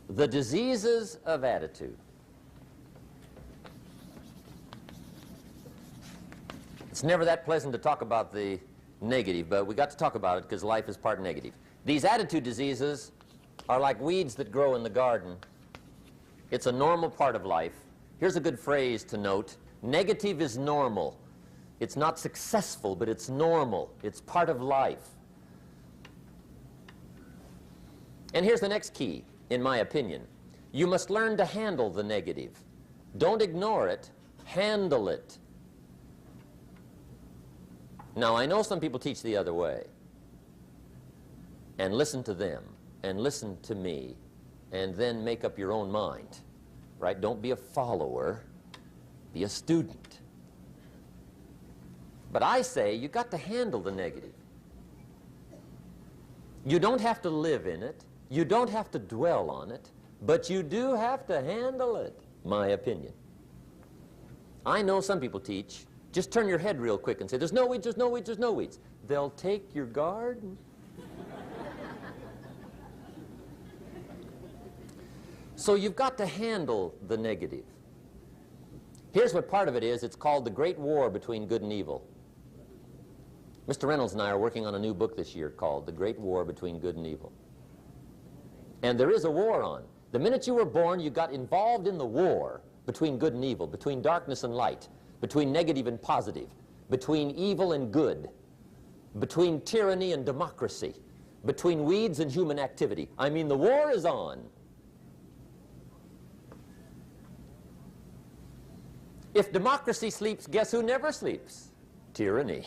The diseases of attitude. It's never that pleasant to talk about the negative, but we got to talk about it because life is part negative. These attitude diseases are like weeds that grow in the garden. It's a normal part of life. Here's a good phrase to note. Negative is normal. It's not successful, but it's normal. It's part of life. And here's the next key, in my opinion. You must learn to handle the negative. Don't ignore it. Handle it. Now, I know some people teach the other way. And listen to them, and listen to me, and then make up your own mind. Right? Don't be a follower. Be a student. But I say you got to handle the negative. You don't have to live in it. You don't have to dwell on it. But you do have to handle it, my opinion. I know some people teach, just turn your head real quick and say, there's no weeds, there's no weeds, there's no weeds. They'll take your garden. So you've got to handle the negative. Here's what part of it is. It's called the Great War Between Good and Evil. Mr. Reynolds and I are working on a new book this year called The Great War Between Good and Evil. And there is a war on. The minute you were born, you got involved in the war between good and evil, between darkness and light, between negative and positive, between evil and good, between tyranny and democracy, between weeds and human activity. I mean, the war is on. If democracy sleeps, guess who never sleeps? Tyranny.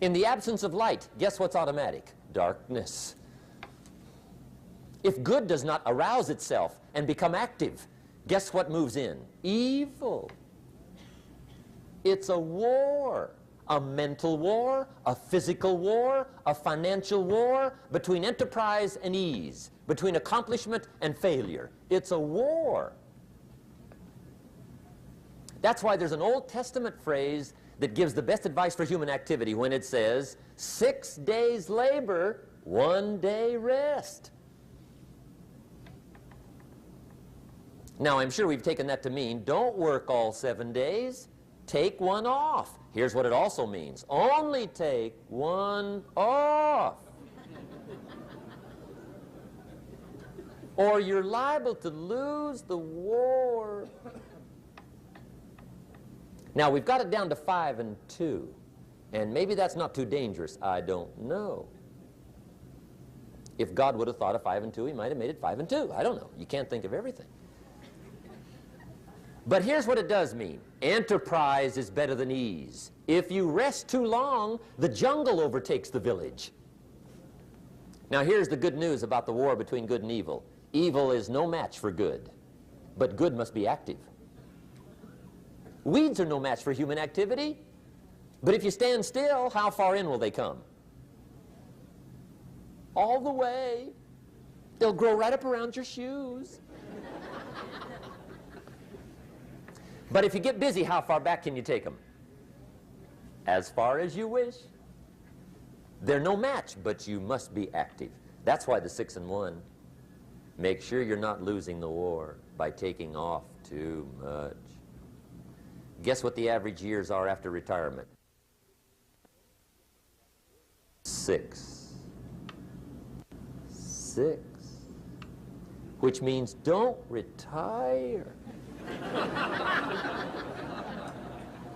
In the absence of light, guess what's automatic? Darkness. If good does not arouse itself and become active, guess what moves in? Evil. It's a war. A mental war, a physical war, a financial war, between enterprise and ease, between accomplishment and failure. It's a war. That's why there's an Old Testament phrase that gives the best advice for human activity when it says, 6 days labor, 1 day rest. Now, I'm sure we've taken that to mean, don't work all 7 days, take one off. Here's what it also means, only take one off. Or you're liable to lose the war. Now, we've got it down to 5 and 2, and maybe that's not too dangerous. I don't know. If God would have thought of 5 and 2, he might have made it 5 and 2. I don't know. You can't think of everything. But here's what it does mean. Enterprise is better than ease. If you rest too long, the jungle overtakes the village. Now, here's the good news about the war between good and evil. Evil is no match for good, but good must be active. Weeds are no match for human activity, but if you stand still, how far in will they come? All the way. They'll grow right up around your shoes. But if you get busy, how far back can you take them? As far as you wish. They're no match, but you must be active. That's why the 6 and 1. Make sure you're not losing the war by taking off too much. Guess what the average years are after retirement? 6. 6. Which means don't retire.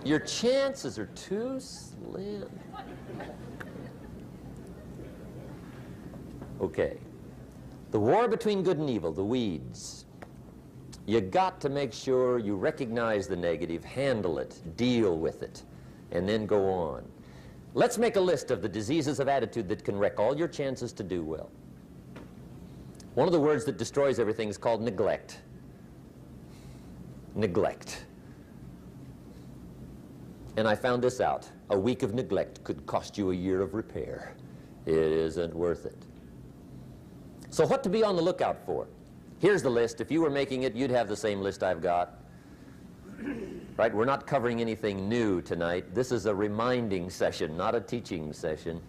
Your chances are too slim. Okay. The war between good and evil, the weeds. You got to make sure you recognize the negative, handle it, deal with it, and then go on. Let's make a list of the diseases of attitude that can wreck all your chances to do well. One of the words that destroys everything is called neglect. Neglect. And I found this out. A week of neglect could cost you a year of repair. It isn't worth it. So what to be on the lookout for? Here's the list. If you were making it, you'd have the same list I've got. Right? We're not covering anything new tonight. This is a reminding session, not a teaching session.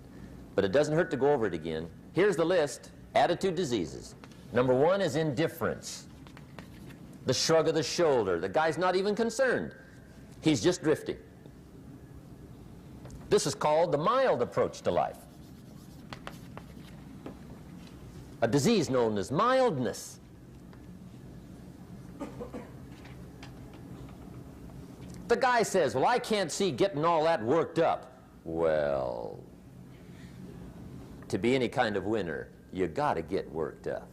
But it doesn't hurt to go over it again. Here's the list. Attitude diseases. Number one is indifference. The shrug of the shoulder. The guy's not even concerned. He's just drifting. This is called the mild approach to life. A disease known as mildness. The guy says, well, I can't see getting all that worked up. Well, to be any kind of winner, you got to get worked up.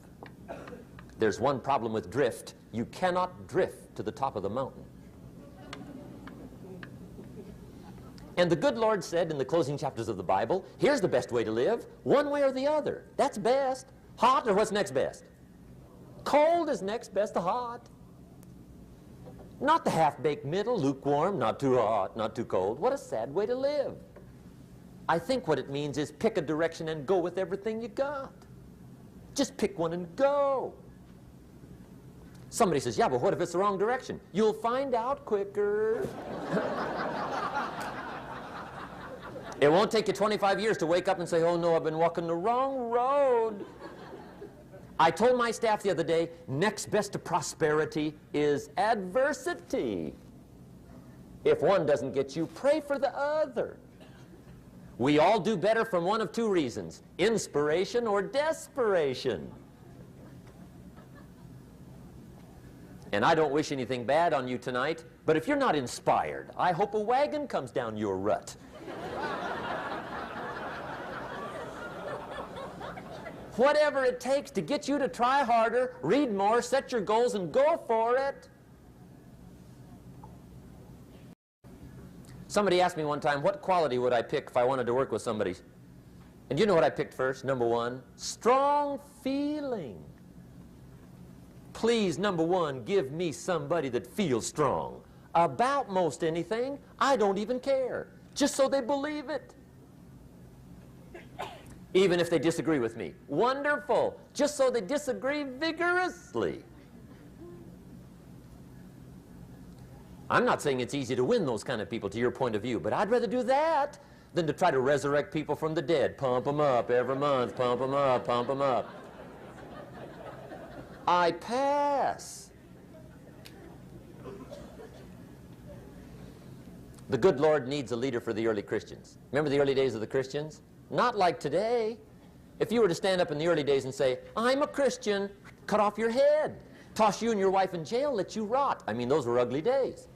There's one problem with drift. You cannot drift to the top of the mountain. And the good Lord said in the closing chapters of the Bible, here's the best way to live, one way or the other. That's best. Hot or what's next best? Cold is next best to hot. Not the half-baked middle, lukewarm, not too hot, not too cold. What a sad way to live. I think what it means is pick a direction and go with everything you got. Just pick one and go. Somebody says, yeah, but what if it's the wrong direction? You'll find out quicker. It won't take you 25 years to wake up and say, oh no, I've been walking the wrong road. I told my staff the other day, next best to prosperity is adversity. If one doesn't get you, pray for the other. We all do better from one of two reasons, inspiration or desperation. And I don't wish anything bad on you tonight, but if you're not inspired, I hope a wagon comes down your rut. Whatever it takes to get you to try harder, read more, set your goals, and go for it. Somebody asked me one time, what quality would I pick if I wanted to work with somebody? And you know what I picked first? Number one, strong feeling. Please, number one, give me somebody that feels strong. About most anything, I don't even care. Just so they believe it. Even if they disagree with me. Wonderful. Just so they disagree vigorously. I'm not saying it's easy to win those kind of people to your point of view, but I'd rather do that than to try to resurrect people from the dead. Pump them up every month, pump them up, pump them up. I pass. The good Lord needs a leader for the early Christians. Remember the early days of the Christians? Not like today. If you were to stand up in the early days and say, I'm a Christian, cut off your head, toss you and your wife in jail, let you rot. I mean, those were ugly days.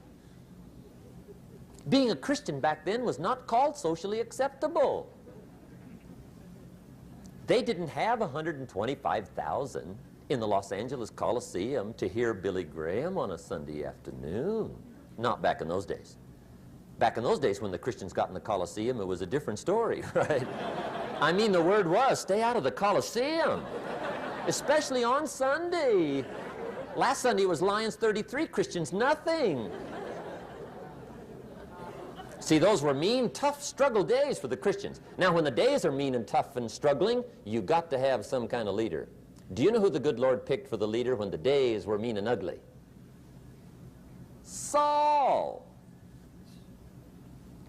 Being a Christian back then was not called socially acceptable. They didn't have 125,000 in the Los Angeles Coliseum to hear Billy Graham on a Sunday afternoon. Not back in those days. Back in those days when the Christians got in the Coliseum, it was a different story, right? I mean, the word was, stay out of the Coliseum, especially on Sunday. Last Sunday was Lions 33, Christians nothing. See, those were mean, tough struggle days for the Christians. Now, when the days are mean and tough and struggling, you got to have some kind of leader. Do you know who the good Lord picked for the leader when the days were mean and ugly? Saul.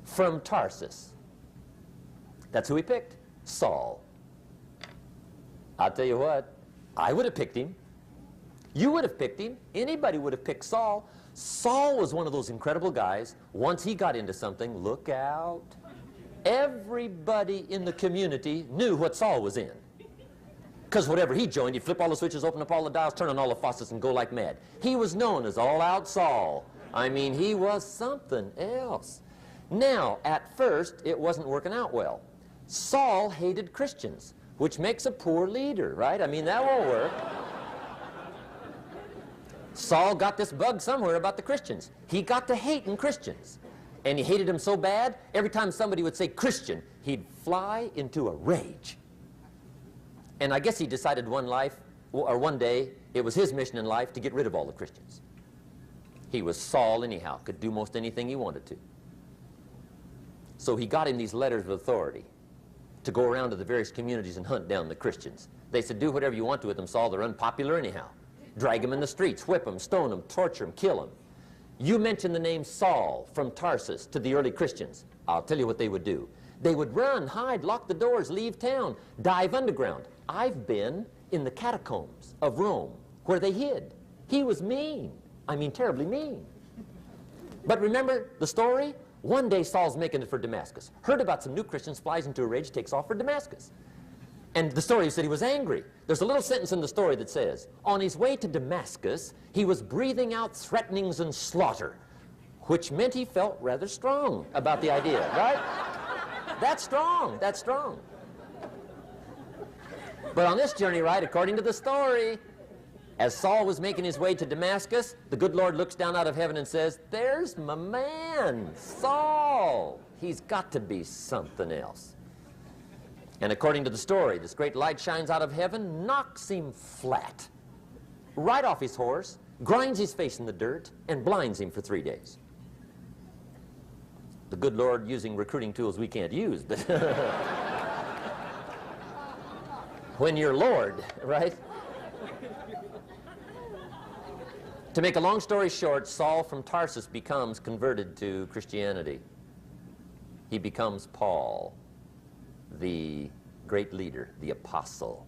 From Tarsus. That's who he picked, Saul. I'll tell you what, I would have picked him. You would have picked him. Anybody would have picked Saul. Saul was one of those incredible guys. Once he got into something, look out. Everybody in the community knew what Saul was in. Because whatever he joined, he'd flip all the switches, open up all the dials, turn on all the faucets, and go like mad. He was known as All-Out Saul. I mean, he was something else. Now, at first, it wasn't working out well. Saul hated Christians, which makes a poor leader, right? I mean, that won't work. Saul got this bug somewhere about the Christians. He got to hating Christians. And he hated them so bad, every time somebody would say Christian, he'd fly into a rage. And I guess he decided one day, it was his mission in life to get rid of all the Christians. He was Saul anyhow, could do most anything he wanted to. So he got him these letters of authority to go around to the various communities and hunt down the Christians. They said, do whatever you want to with them, Saul, they're unpopular anyhow. Drag them in the streets, whip them, stone them, torture them, kill them. You mention the name Saul from Tarsus to the early Christians, I'll tell you what they would do. They would run, hide, lock the doors, leave town, dive underground. I've been in the catacombs of Rome where they hid. He was mean. I mean, terribly mean. But remember the story? One day Saul's making it for Damascus. Heard about some new Christians, flies into a rage, takes off for Damascus. And the story said he was angry. There's a little sentence in the story that says, on his way to Damascus, he was breathing out threatenings and slaughter, which meant he felt rather strong about the idea, right? That's strong. That's strong. But on this journey, right, according to the story, as Saul was making his way to Damascus, the good Lord looks down out of heaven and says, there's my man, Saul. He's got to be something else. And according to the story, this great light shines out of heaven, knocks him flat, right off his horse, grinds his face in the dirt, and blinds him for 3 days. The good Lord using recruiting tools we can't use, but when you're Lord, right? To make a long story short, Saul from Tarsus becomes converted to Christianity. He becomes Paul, the great leader, the apostle.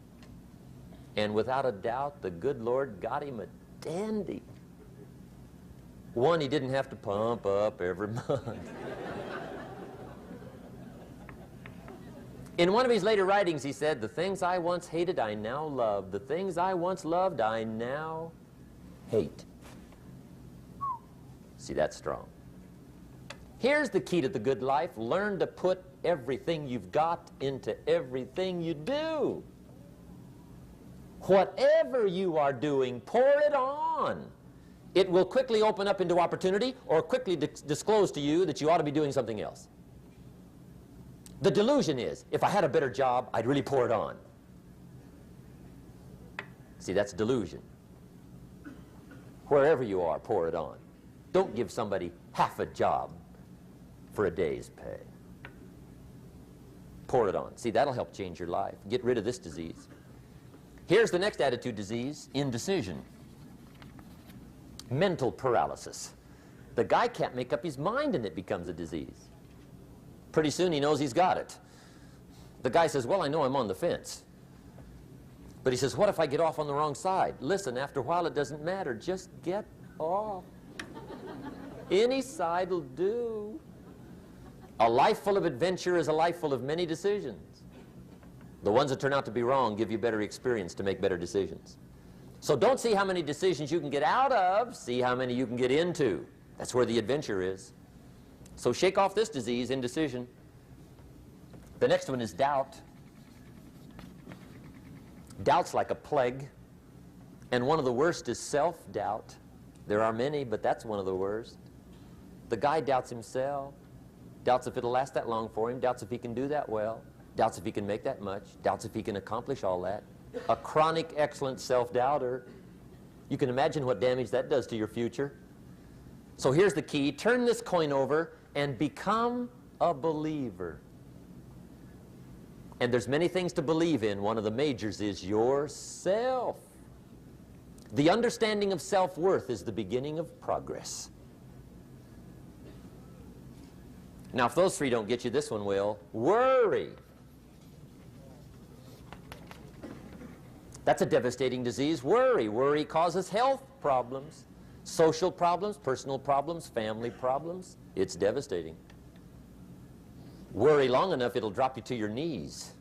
And without a doubt, the good Lord got him a dandy. One he didn't have to pump up every month. In one of his later writings, he said, the things I once hated, I now love. The things I once loved, I now hate. See, that's strong. Here's the key to the good life. Learn to put everything you've got into everything you do. Whatever you are doing, pour it on. It will quickly open up into opportunity or quickly disclose to you that you ought to be doing something else. The delusion is, if I had a better job, I'd really pour it on. See, that's delusion. Wherever you are, pour it on. Don't give somebody half a job for a day's pay. Pour it on. See, that'll help change your life. Get rid of this disease. Here's the next attitude disease, indecision. Mental paralysis. The guy can't make up his mind and it becomes a disease. Pretty soon he knows he's got it. The guy says, well, I know I'm on the fence. But he says, what if I get off on the wrong side? Listen, after a while it doesn't matter. Just get off. Any side will do. A life full of adventure is a life full of many decisions. The ones that turn out to be wrong give you better experience to make better decisions. So don't see how many decisions you can get out of, see how many you can get into. That's where the adventure is. So shake off this disease, indecision. The next one is doubt. Doubt's like a plague. And one of the worst is self-doubt. There are many, but that's one of the worst. The guy doubts himself. Doubts if it'll last that long for him. Doubts if he can do that well. Doubts if he can make that much. Doubts if he can accomplish all that. A chronic, excellent self-doubter. You can imagine what damage that does to your future. So here's the key. Turn this coin over and become a believer. And there's many things to believe in. One of the majors is yourself. The understanding of self-worth is the beginning of progress. Now, if those three don't get you, this one will. Worry. That's a devastating disease. Worry. Worry causes health problems, social problems, personal problems, family problems. It's devastating. Worry long enough, it'll drop you to your knees.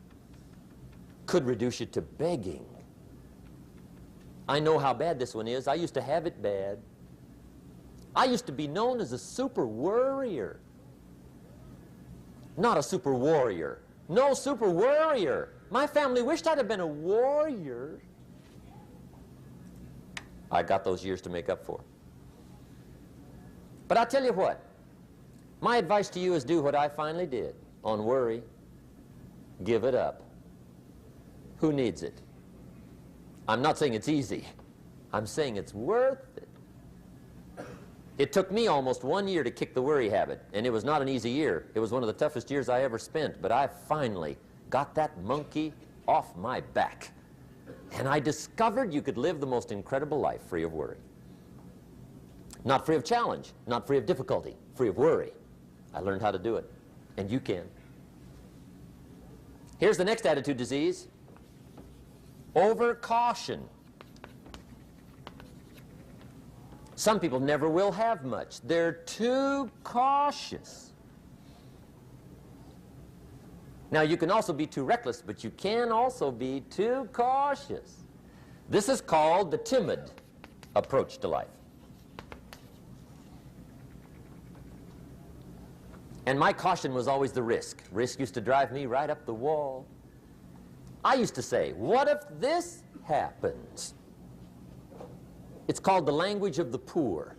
Could reduce you to begging. I know how bad this one is. I used to have it bad. I used to be known as a super worrier. Not a super warrior. No, super worrier. My family wished I'd have been a warrior. I got those years to make up for. But I'll tell you what. My advice to you is do what I finally did on worry. Give it up. Who needs it? I'm not saying it's easy. I'm saying it's worth it. It took me almost 1 year to kick the worry habit, and it was not an easy year. It was one of the toughest years I ever spent, but I finally got that monkey off my back. And I discovered you could live the most incredible life free of worry. Not free of challenge, not free of difficulty, free of worry. I learned how to do it, and you can. Here's the next attitude disease. Over caution. Some people never will have much. They're too cautious. Now, you can also be too reckless, but you can also be too cautious. This is called the timid approach to life. And my caution was always the risk. Risk used to drive me right up the wall. I used to say, what if this happens? It's called the language of the poor.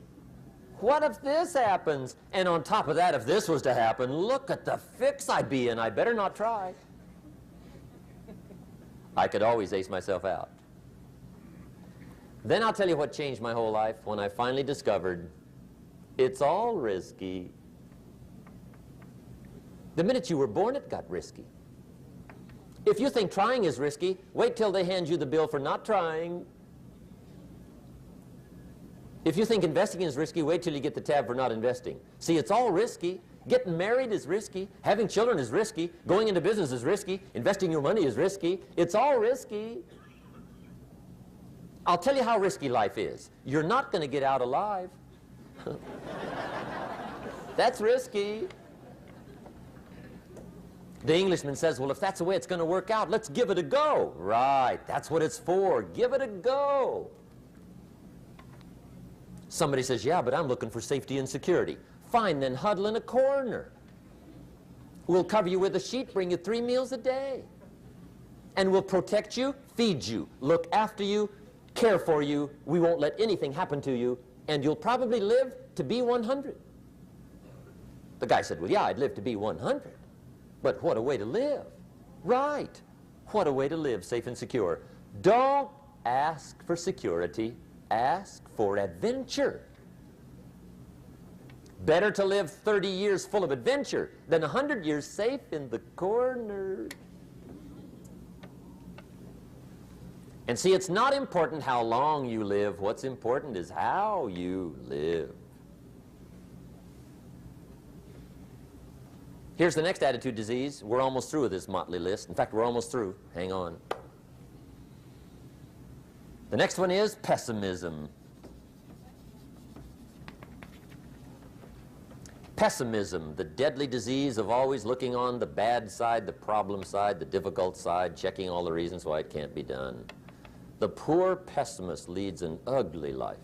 What if this happens? And on top of that, if this was to happen, look at the fix I'd be in. I better not try. I could always ace myself out. Then I'll tell you what changed my whole life when I finally discovered it's all risky. The minute you were born, it got risky. If you think trying is risky, wait till they hand you the bill for not trying. If you think investing is risky, wait till you get the tab for not investing. See, it's all risky. Getting married is risky. Having children is risky. Going into business is risky. Investing your money is risky. It's all risky. I'll tell you how risky life is. You're not going to get out alive. That's risky. The Englishman says, well, if that's the way it's going to work out, let's give it a go. Right, that's what it's for. Give it a go. Somebody says, yeah, but I'm looking for safety and security. Fine, then huddle in a corner. We'll cover you with a sheet, bring you 3 meals a day. And we'll protect you, feed you, look after you, care for you. We won't let anything happen to you, and you'll probably live to be 100. The guy said, well, yeah, I'd live to be 100. But what a way to live. Right. What a way to live, safe and secure. Don't ask for security. Ask for adventure. Better to live 30 years full of adventure than 100 years safe in the corner. And see, it's not important how long you live. What's important is how you live. Here's the next attitude disease. We're almost through with this motley list. In fact, we're almost through. Hang on. The next one is pessimism. Pessimism, the deadly disease of always looking on the bad side, the problem side, the difficult side, checking all the reasons why it can't be done. The poor pessimist leads an ugly life.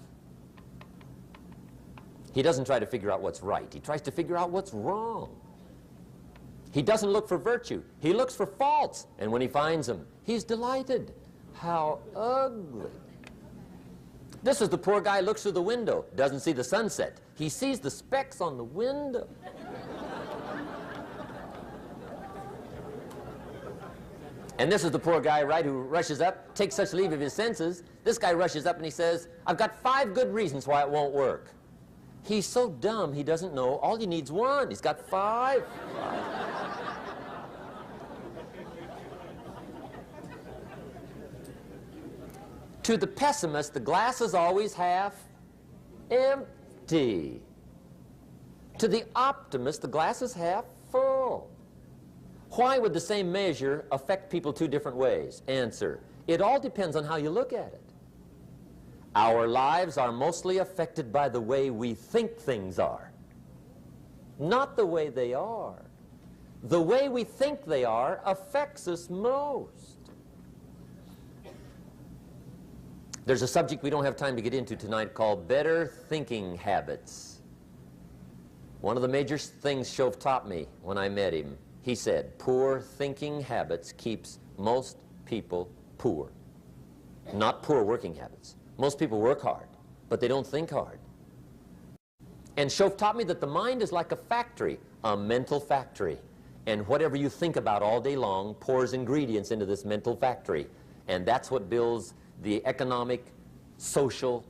He doesn't try to figure out what's right. He tries to figure out what's wrong. He doesn't look for virtue. He looks for faults. And when he finds them, he's delighted. How ugly. This is the poor guy who looks through the window, doesn't see the sunset. He sees the specks on the window. And this is the poor guy, right, who rushes up, takes such leave of his senses. This guy rushes up and he says, I've got 5 good reasons why it won't work. He's so dumb he doesn't know all he needs 1. He's got 5. To the pessimist, the glass is always half empty. To the optimist, the glass is half full. Why would the same measure affect people 2 different ways? Answer, it all depends on how you look at it. Our lives are mostly affected by the way we think things are, not the way they are. The way we think they are affects us most. There's a subject we don't have time to get into tonight called better thinking habits. One of the major things Shove taught me when I met him, he said, poor thinking habits keeps most people poor. Not poor working habits. Most people work hard, but they don't think hard. And Shove taught me that the mind is like a factory, a mental factory. And whatever you think about all day long pours ingredients into this mental factory. And that's what builds the economic, social,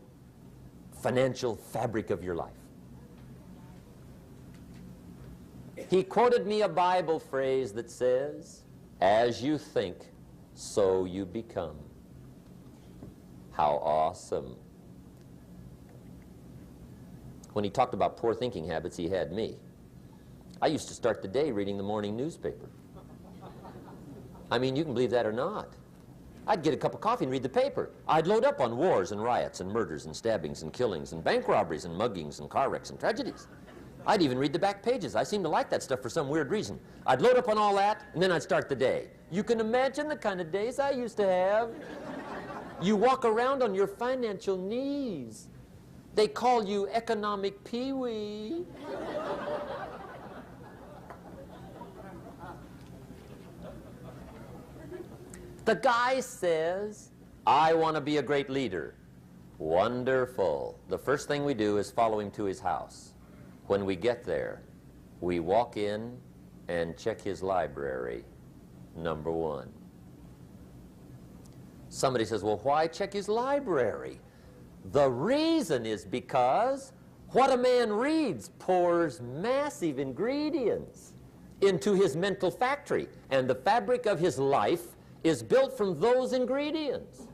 financial fabric of your life. He quoted me a Bible phrase that says, as you think, so you become. How awesome. When he talked about poor thinking habits, he had me. I used to start the day reading the morning newspaper. I mean, you can believe that or not. I'd get a cup of coffee and read the paper. I'd load up on wars and riots and murders and stabbings and killings and bank robberies and muggings and car wrecks and tragedies. I'd even read the back pages. I seem to like that stuff for some weird reason. I'd load up on all that, and then I'd start the day. You can imagine the kind of days I used to have. You walk around on your financial knees. They call you economic peewee. The guy says, I want to be a great leader. Wonderful. The first thing we do is follow him to his house. When we get there, we walk in and check his library, number one. Somebody says, well, why check his library? The reason is because what a man reads pours massive ingredients into his mental factory, and the fabric of his life is built from those ingredients.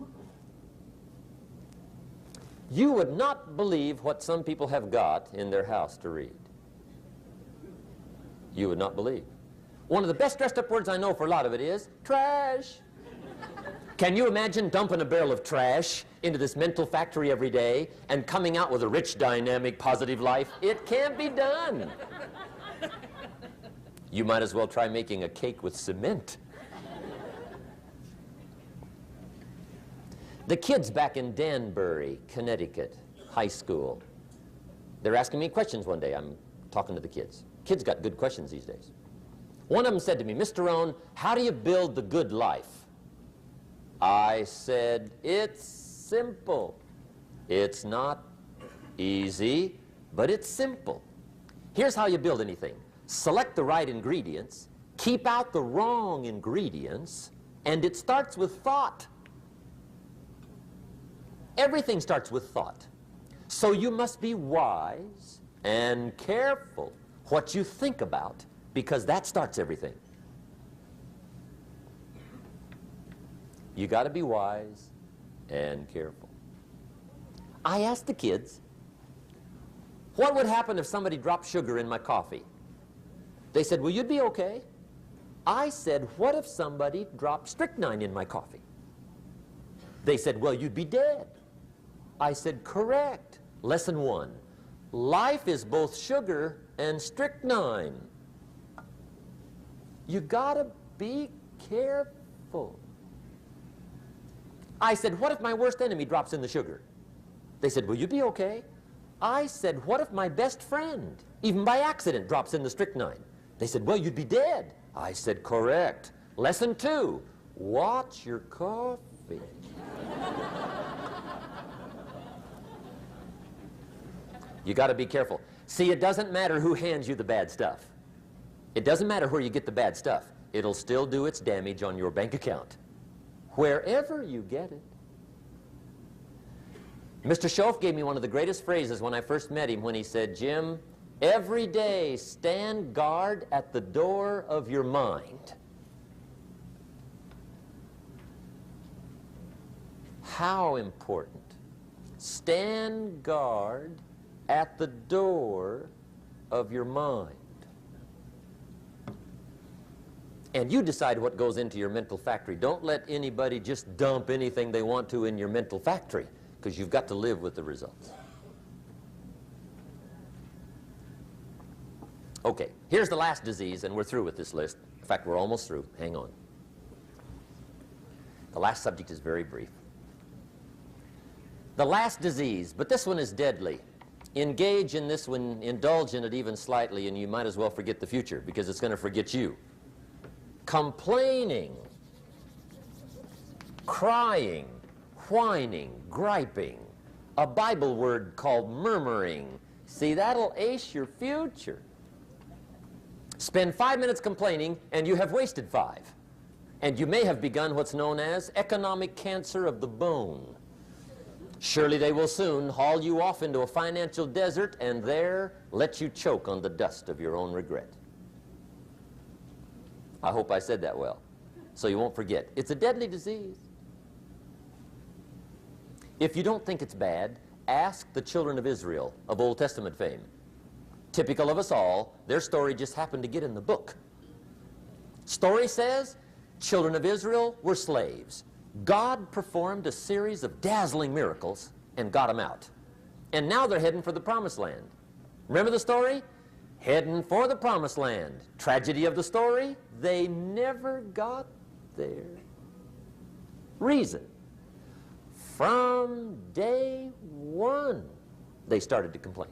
You would not believe what some people have got in their house to read. You would not believe. One of the best dressed up words I know for a lot of it is trash. Can you imagine dumping a barrel of trash into this mental factory every day and coming out with a rich, dynamic, positive life? It can't be done. You might as well try making a cake with cement. The kids back in Danbury, Connecticut, high school, they're asking me questions one day. I'm talking to the kids. Kids got good questions these days. One of them said to me, Mr. Rohn, how do you build the good life? I said, it's simple. It's not easy, but it's simple. Here's how you build anything. Select the right ingredients, keep out the wrong ingredients, and it starts with thought. Everything starts with thought. So you must be wise and careful what you think about, because that starts everything. You got to be wise and careful. I asked the kids, what would happen if somebody dropped sugar in my coffee? They said, well, you'd be okay. I said, what if somebody dropped strychnine in my coffee? They said, well, you'd be dead. I said, correct. Lesson one, life is both sugar and strychnine. You gotta be careful. I said, what if my worst enemy drops in the sugar? They said, will you be okay? I said, what if my best friend, even by accident, drops in the strychnine? They said, well, you'd be dead. I said, correct. Lesson two, watch your coffee. You got to be careful. See, it doesn't matter who hands you the bad stuff. It doesn't matter where you get the bad stuff. It'll still do its damage on your bank account, wherever you get it. Mr. Schoaf gave me one of the greatest phrases when I first met him when he said, Jim, every day stand guard at the door of your mind. How important. Stand guard at the door of your mind. And you decide what goes into your mental factory. Don't let anybody just dump anything they want to in your mental factory, because you've got to live with the results. Okay, here's the last disease, and we're through with this list. In fact, we're almost through. Hang on. The last subject is very brief. The last disease, but this one is deadly. Engage in this one, indulge in it even slightly, and you might as well forget the future, because it's going to forget you. Complaining, crying, whining, griping, a Bible word called murmuring. See, that'll ace your future. Spend 5 minutes complaining, and you have wasted 5. And you may have begun what's known as economic cancer of the bone. Surely they will soon haul you off into a financial desert and there let you choke on the dust of your own regret. I hope I said that well, so you won't forget. It's a deadly disease. If you don't think it's bad, ask the children of Israel of Old Testament fame. Typical of us all, their story just happened to get in the book. Story says, children of Israel were slaves. God performed a series of dazzling miracles and got them out. And now they're heading for the promised land. Remember the story? Heading for the promised land. Tragedy of the story, they never got there. Reason: from day one, they started to complain.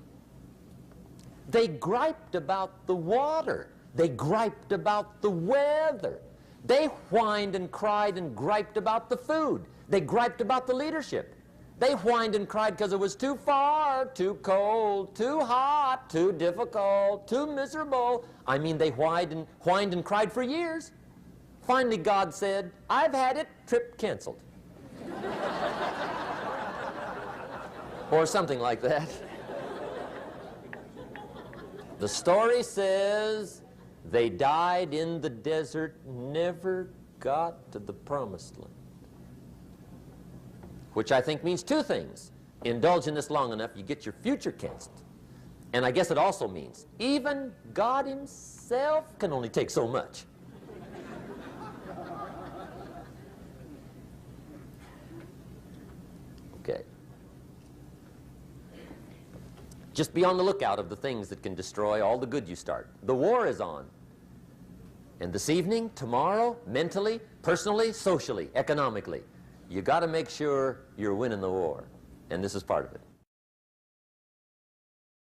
They griped about the water. They griped about the weather. They whined and cried and griped about the food. They griped about the leadership. They whined and cried because it was too far, too cold, too hot, too difficult, too miserable. I mean, they whined and cried for years. Finally, God said, "I've had it, trip canceled." Or something like that. The story says they died in the desert, never got to the promised land. Which I think means two things. Indulge in this long enough, you get your future canceled. And I guess it also means even God himself can only take so much. Okay. Just be on the lookout of the things that can destroy all the good you start. The war is on. And this evening, tomorrow, mentally, personally, socially, economically, you got to make sure you're winning the war. And this is part of it.